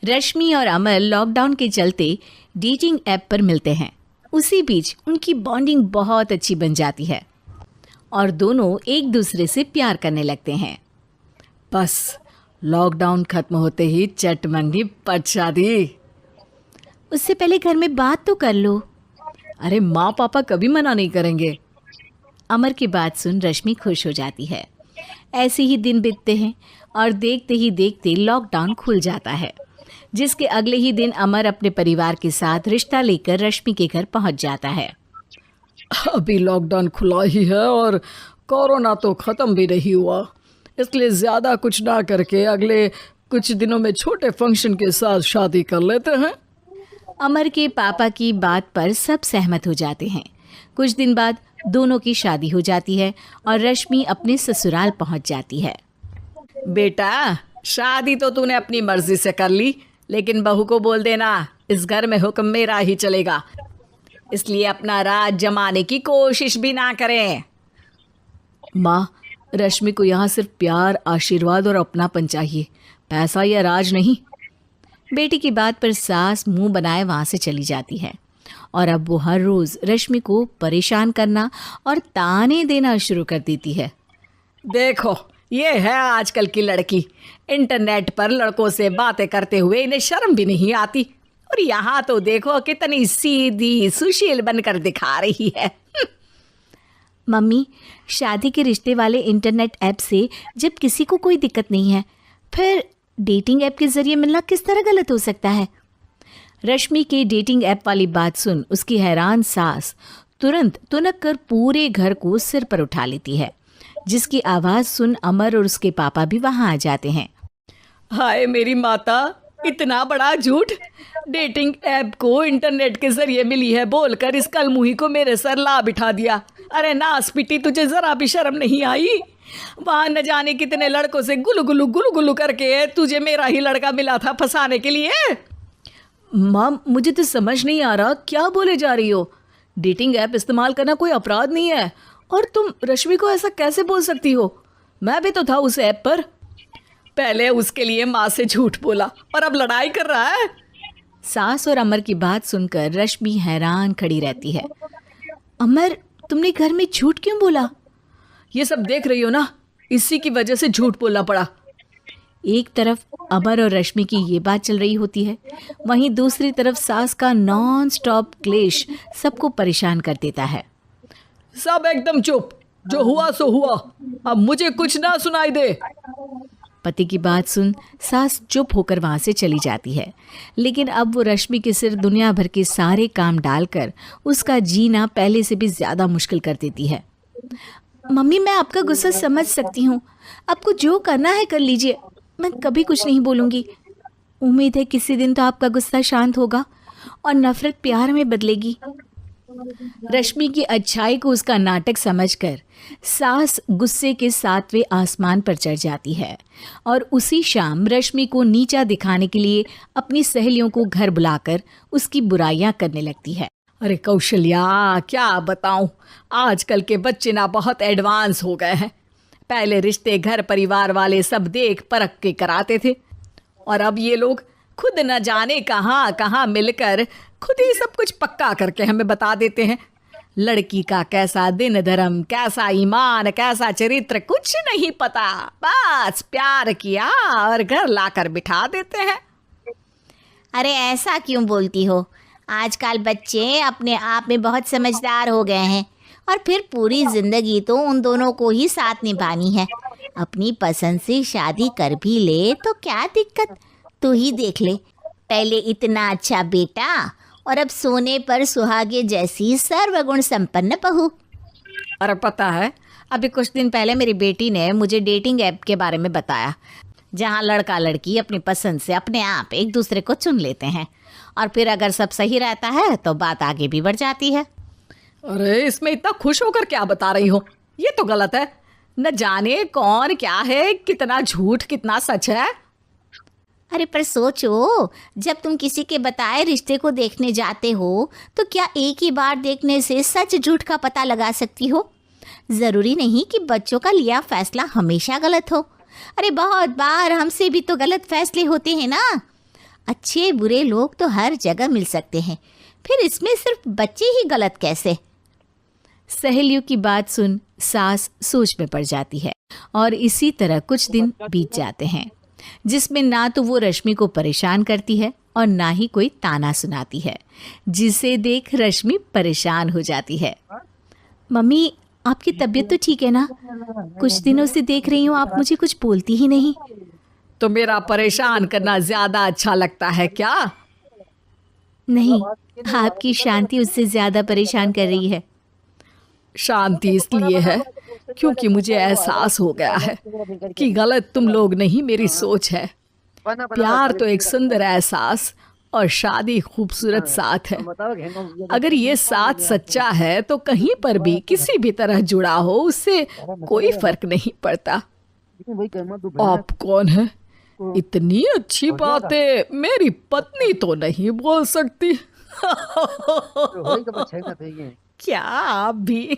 रश्मि और अमर लॉकडाउन के चलते डेटिंग ऐप पर मिलते हैं। उसी बीच उनकी बॉन्डिंग बहुत अच्छी बन जाती है और दोनों एक दूसरे से प्यार करने लगते हैं। बस लॉकडाउन खत्म होते ही चट मंगी पट शादी। उससे पहले घर में बात तो कर लो। अरे माँ पापा कभी मना नहीं करेंगे। अमर की बात सुन रश्मि खुश हो जाती है। ऐसे ही दिन बीतते हैं और देखते ही देखते लॉकडाउन खुल जाता है, जिसके अगले ही दिन अमर अपने परिवार के साथ रिश्ता लेकर रश्मि के घर पहुंच जाता है। अभी लॉकडाउन खुला ही है और कोरोना तो ख़त्म भी नहीं हुआ, इसलिए ज़्यादा कुछ ना करके अगले कुछ दिनों में छोटे फंक्शन के साथ शादी कर लेते हैं। अमर के पापा की बात पर सब सहमत हो जाते हैं। कुछ दिन बाद दोनों की शादी हो जाती है और रश्मि अपने ससुराल पहुंच जाती है। बेटा, शादी तो तूने अपनी मर्जी से कर ली, लेकिन बहू को बोल देना इस घर में हुक्म मेरा ही चलेगा, इसलिए अपना राज जमाने की कोशिश भी ना करें। माँ, रश्मि को यहाँ सिर्फ प्यार, आशीर्वाद और अपनापन चाहिए, पैसा या राज नहीं। बेटी की बात पर सास मुंह बनाए वहाँ से चली जाती है और अब वो हर रोज़ रश्मि को परेशान करना और ताने देना शुरू कर देती है। देखो, ये है आजकल की लड़की, इंटरनेट पर लड़कों से बातें करते हुए इन्हें शर्म भी नहीं आती, और यहाँ तो देखो कितनी सीधी सुशील बनकर दिखा रही है। मम्मी, शादी के रिश्ते वाले इंटरनेट ऐप से जब किसी को कोई दिक्कत नहीं है, फिर डेटिंग ऐप के जरिए मिलना किस तरह गलत हो सकता है? रश्मि के डेटिंग ऐप वाली बात सुन उसकी हैरान सास तुरंत तुनक कर पूरे घर को सिर पर उठा लेती है, जिसकी आवाज़ सुन अमर और उसके पापा भी वहाँ आ जाते हैं। हाय मेरी माता, इतना बड़ा झूठ! डेटिंग ऐप को इंटरनेट के जरिए मिली है बोलकर इस कलमुही को मेरे सर ला बिठा दिया। अरे नास पिटी, तुझे जरा भी शर्म नहीं आई? वहाँ न जाने कितने लड़कों से गुलू गुलू करके तुझे मेरा ही लड़का मिला था फंसाने के लिए। माँ, मुझे तो समझ नहीं आ रहा क्या बोले जा रही हो। डेटिंग ऐप इस्तेमाल करना कोई अपराध नहीं है, और तुम रश्मि को ऐसा कैसे बोल सकती हो? मैं भी तो था उस ऐप पर। पहले उसके लिए माँ से झूठ बोला और अब लड़ाई कर रहा है। सास और अमर की बात सुनकर रश्मि हैरान खड़ी रहती है। अमर, तुमने घर में झूठ क्यों बोला? ये सब देख रही हो ना, इसी की वजह से झूठ बोलना पड़ा। एक तरफ अमर और रश्मि की ये बात चल रही होती है, वहीं दूसरी तरफ सास का नॉन स्टॉप क्लेश सबको परेशान कर देता है। सब एकदम चुप, जो हुआ सो हुआ, अब मुझे कुछ ना सुनाई दे। पति की बात सुन सास चुप होकर वहाँ से चली जाती है, लेकिन अब वो रश्मि के सिर दुनिया भर के सारे काम डालकर उसका जीना पहले से भी ज़्यादा मुश्किल कर देती है। मम्मी, मैं आपका गुस्सा समझ सकती हूँ, आपको जो करना है कर लीजिए, मैं कभी कुछ नहीं बोलूँगी। उम्मीद है किसी दिन तो आपका गुस्सा शांत होगा और नफरत प्यार में बदलेगी। रश्मि की अच्छाई को उसका नाटक समझकर सास गुस्से के 7वें आसमान पर चढ़ जाती है और उसी शाम रश्मि को नीचा दिखाने के लिए अपनी सहेलियों को घर बुलाकर उसकी बुराइयां करने लगती है। अरे कौशल्या, क्या बताऊं, आजकल के बच्चे ना बहुत एडवांस हो गए हैं। पहले रिश्ते घर परिवार वाले सब देख परख के कराते थे, और अब ये लोग खुद न जाने कहाँ कहाँ मिलकर खुद ही सब कुछ पक्का करके हमें बता देते हैं। लड़की का कैसा दिन धर्म, कैसा ईमान, कैसा चरित्र कुछ नहीं पता, बस प्यार किया और घर लाकर बिठा देते हैं। अरे ऐसा क्यों बोलती हो? आजकल बच्चे अपने आप में बहुत समझदार हो गए हैं, और फिर पूरी जिंदगी तो उन दोनों को ही साथ निभानी है। अपनी पसंद से शादी कर भी ले तो क्या दिक्कत? तू ही देख ले, पहले इतना अच्छा बेटा और अब सोने पर सुहागे जैसी सर्वगुण संपन्न बहू। और पता है, अभी कुछ दिन पहले मेरी बेटी ने मुझे डेटिंग ऐप के बारे में बताया, जहाँ लड़का लड़की अपनी पसंद से अपने आप एक दूसरे को चुन लेते हैं, और फिर अगर सब सही रहता है तो बात आगे भी बढ़ जाती है। अरे इसमें इतना खुश होकर क्या बता रही हो? ये तो गलत है। न जाने कौन क्या है, कितना झूठ कितना सच है। अरे पर सोचो, जब तुम किसी के बताए रिश्ते को देखने जाते हो तो क्या एक ही बार देखने से सच झूठ का पता लगा सकती हो? ज़रूरी नहीं कि बच्चों का लिया फैसला हमेशा गलत हो। अरे बहुत बार हमसे भी तो गलत फैसले होते हैं ना। अच्छे बुरे लोग तो हर जगह मिल सकते हैं, फिर इसमें सिर्फ बच्चे ही गलत कैसे? सहेलियों की बात सुन सास सोच में पड़ जाती है और इसी तरह कुछ दिन बीत जाते हैं जिसमें ना तो वो रश्मि को परेशान करती है और ना ही कोई ताना सुनाती है, जिसे देख रश्मि परेशान हो जाती है। मम्मी, आपकी तबीयत तो ठीक है ना? कुछ दिनों से देख रही हूँ आप मुझे कुछ बोलती ही नहीं। तो मेरा परेशान करना ज्यादा अच्छा लगता है क्या? नहीं, आपकी शांति उससे ज्यादा परेशान कर रही है। शांति इसलिए है क्योंकि मुझे एहसास हो गया है कि गलत तुम लोग नहीं, मेरी सोच है। प्यार तो एक सुंदर एहसास और शादी खूबसूरत साथ है। अगर ये साथ सच्चा है तो कहीं पर भी किसी भी तरह जुड़ा हो उससे कोई फर्क नहीं पड़ता। आप कौन है? इतनी अच्छी बातें मेरी पत्नी तो नहीं बोल सकती। क्या आप भी?